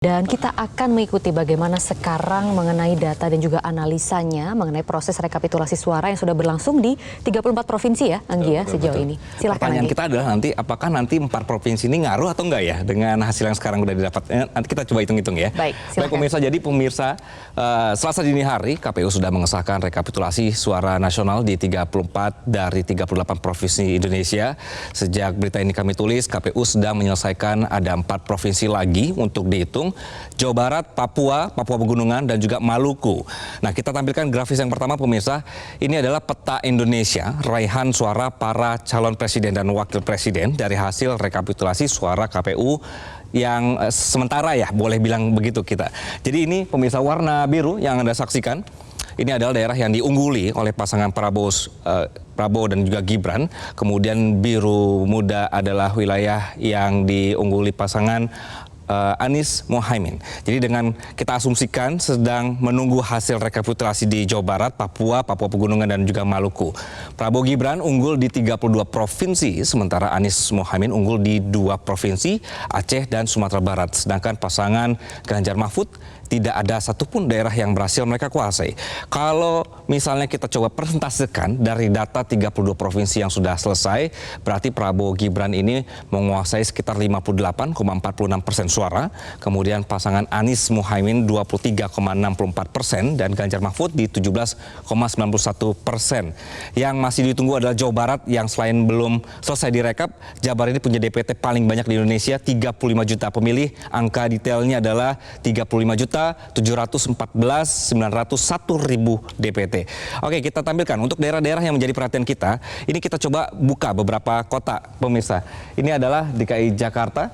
Dan kita akan mengikuti bagaimana sekarang mengenai data dan juga analisanya mengenai proses rekapitulasi suara yang sudah berlangsung di 34 provinsi ya, Anggi ya, sejauh ini. Silahkan Pertanyaan Anggi. kita adalah apakah nanti 4 provinsi ini ngaruh atau enggak ya dengan hasil yang sekarang udah didapat. Nanti kita coba hitung-hitung ya. Baik, silakan. Baik pemirsa, Selasa dini hari KPU sudah mengesahkan rekapitulasi suara nasional di 34 dari 38 provinsi Indonesia. Sejak berita ini kami tulis, KPU sedang menyelesaikan ada 4 provinsi lagi untuk dihitung. Jawa Barat, Papua, Papua Pegunungan, dan juga Maluku. Nah, kita tampilkan grafis yang pertama pemirsa. Ini adalah peta Indonesia, raihan suara para calon presiden dan wakil presiden dari hasil rekapitulasi suara KPU yang sementara ya, boleh bilang begitu kita. Jadi ini pemirsa warna biru yang Anda saksikan. Ini adalah daerah yang diungguli oleh pasangan Prabowo dan juga Gibran. Kemudian biru muda adalah wilayah yang diungguli pasangan Anies Mohaimin. Jadi dengan kita asumsikan sedang menunggu hasil rekapitulasi di Jawa Barat, Papua, Papua Pegunungan, dan juga Maluku. Prabowo Gibran unggul di 32 provinsi, sementara Anies Mohaimin unggul di 2 provinsi, Aceh dan Sumatera Barat. Sedangkan pasangan Ganjar Mahfud tidak ada satupun daerah yang berhasil mereka kuasai. Kalau misalnya kita coba presentasekan dari data 32 provinsi yang sudah selesai, berarti Prabowo Gibran ini menguasai sekitar 58,46% suara. Kemudian pasangan Anies Mohaimin 23,64% dan Ganjar Mahfud di 17,91%. Yang masih ditunggu adalah Jawa Barat yang selain belum selesai direkap, Jabar ini punya DPT paling banyak di Indonesia, 35 juta pemilih. Angka detailnya adalah 35.714.901.000 DPT. Oke, kita tampilkan untuk daerah-daerah yang menjadi perhatian kita. Ini kita coba buka beberapa kota pemirsa. Ini adalah DKI Jakarta,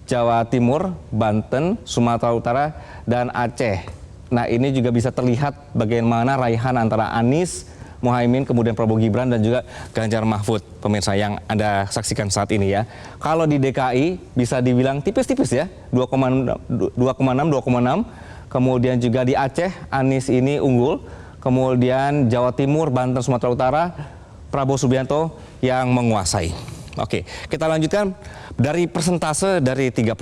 Jawa Timur, Banten, Sumatera Utara, dan Aceh. Nah, ini juga bisa terlihat bagaimana raihan antara Anies Mohaimin, kemudian Prabowo Gibran, dan juga Ganjar Mahfud, pemirsa yang Anda saksikan saat ini ya. Kalau di DKI bisa dibilang tipis-tipis ya, 2,6. Kemudian juga di Aceh, Anies ini unggul. Kemudian Jawa Timur, Banten, Sumatera Utara, Prabowo Subianto yang menguasai. Oke, kita lanjutkan dari persentase dari 32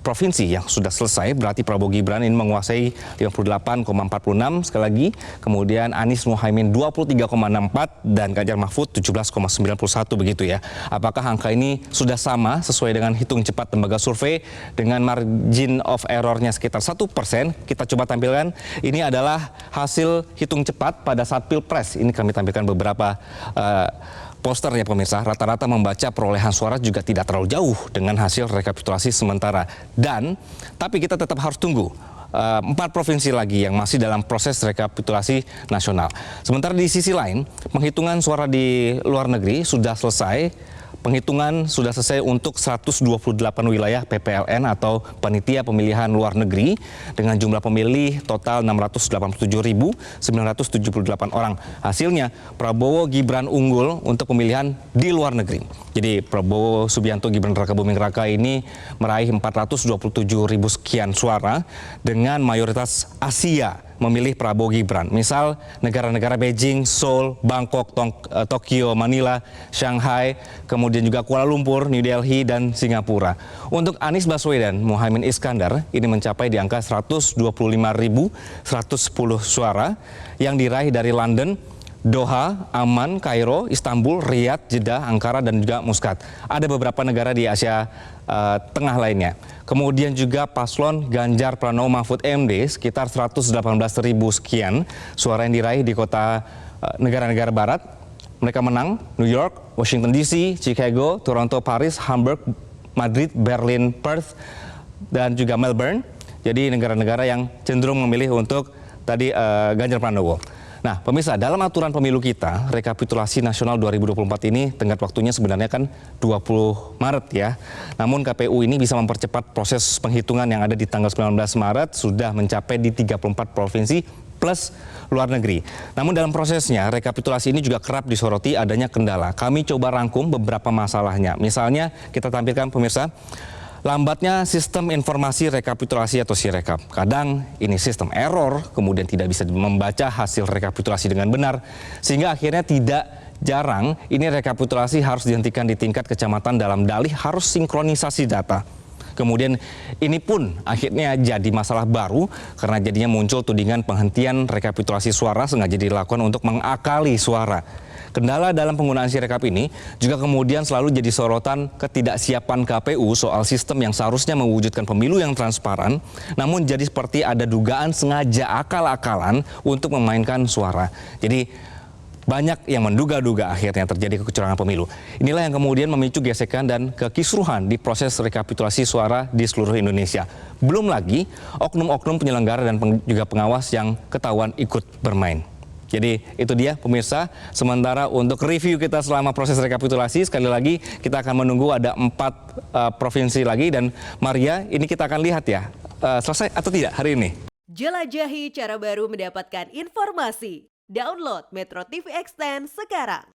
provinsi yang sudah selesai, berarti Prabowo Gibran ini menguasai 58,46 sekali lagi, kemudian Anies Mohaimin 23,64 dan Ganjar Mahfud 17,91 begitu ya. Apakah angka ini sudah sama sesuai dengan hitung cepat lembaga survei dengan margin of error-nya sekitar 1%? Kita coba tampilkan. Ini adalah hasil hitung cepat pada saat Pilpres. Ini kami tampilkan beberapa posternya pemirsa, rata-rata membaca perolehan suara juga tidak terlalu jauh dengan hasil rekapitulasi sementara. Tapi kita tetap harus tunggu 4 provinsi lagi yang masih dalam proses rekapitulasi nasional. Sementara di sisi lain, penghitungan suara di luar negeri sudah selesai. Penghitungan sudah selesai untuk 128 wilayah PPLN atau Panitia Pemilihan Luar Negeri dengan jumlah pemilih total 687.978 orang. Hasilnya Prabowo Gibran unggul untuk pemilihan di luar negeri. Jadi Prabowo Subianto Gibran Raka Buming Raka ini meraih 427.000 sekian suara dengan mayoritas Asia memilih Prabowo Gibran. Misal negara-negara Beijing, Seoul, Bangkok, Tokyo, Manila, Shanghai, kemudian juga Kuala Lumpur, New Delhi, dan Singapura. Untuk Anies Baswedan Mohaimin Iskandar ini mencapai di angka 125.110 suara yang diraih dari London, Doha, Amman, Kairo, Istanbul, Riyadh, Jeddah, Ankara, dan juga Muscat. Ada beberapa negara di Asia Tengah lainnya. Kemudian juga paslon Ganjar Pranowo Mahfud MD sekitar 118.000 sekian suara yang diraih di kota negara-negara barat. Mereka menang New York, Washington DC, Chicago, Toronto, Paris, Hamburg, Madrid, Berlin, Perth, dan juga Melbourne. Jadi negara-negara yang cenderung memilih untuk tadi Ganjar Pranowo. Nah, pemirsa, dalam aturan pemilu kita, rekapitulasi nasional 2024 ini tenggat waktunya sebenarnya kan 20 Maret ya. Namun KPU ini bisa mempercepat proses penghitungan yang ada di tanggal 19 Maret sudah mencapai di 34 provinsi plus luar negeri. Namun dalam prosesnya, rekapitulasi ini juga kerap disoroti adanya kendala. Kami coba rangkum beberapa masalahnya. Misalnya, kita tampilkan pemirsa, lambatnya sistem informasi rekapitulasi atau Sirekap. Kadang ini sistem error, kemudian tidak bisa membaca hasil rekapitulasi dengan benar, sehingga akhirnya tidak jarang ini rekapitulasi harus dihentikan di tingkat kecamatan dalam dalih harus sinkronisasi data. Kemudian ini pun akhirnya jadi masalah baru karena jadinya muncul tudingan penghentian rekapitulasi suara sengaja dilakukan untuk mengakali suara. Kendala dalam penggunaan Sirekap ini juga kemudian selalu jadi sorotan ketidaksiapan KPU soal sistem yang seharusnya mewujudkan pemilu yang transparan, namun jadi seperti ada dugaan sengaja akal-akalan untuk memainkan suara. Jadi banyak yang menduga-duga akhirnya terjadi kecurangan pemilu. Inilah yang kemudian memicu gesekan dan kekisruhan di proses rekapitulasi suara di seluruh Indonesia. Belum lagi oknum-oknum penyelenggara dan juga pengawas yang ketahuan ikut bermain. Jadi itu dia pemirsa, sementara untuk review kita selama proses rekapitulasi, sekali lagi kita akan menunggu ada 4 provinsi lagi, dan Maria, ini kita akan lihat ya, selesai atau tidak hari ini. Jelajahi cara baru mendapatkan informasi. Download Metro TV Extend sekarang.